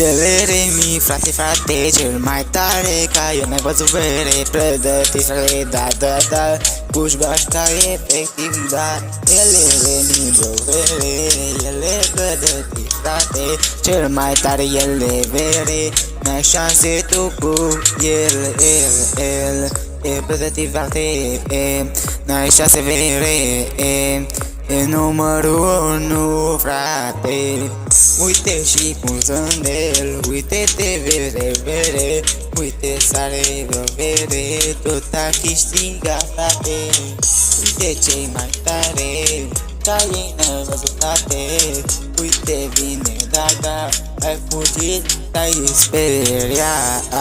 Ele mi frate, cel mai tare ca eu n-ai văzut vere. Pregătiți da, puși gașca efectiv, da. Ele mi vere, ele pregătiți frate, cel mai tare ele vere. N-ai șanse tu cu el, e pregătit frate, n-ai șanse vere, e numărul 1 frate. Uite și cum zândel, uite-te vere, uite sare vere, tot a câștigat frate. Uite cei mai tare, ca ei n-ai văzut frate. Uite vine, da, ai fugit, te-ai speriat.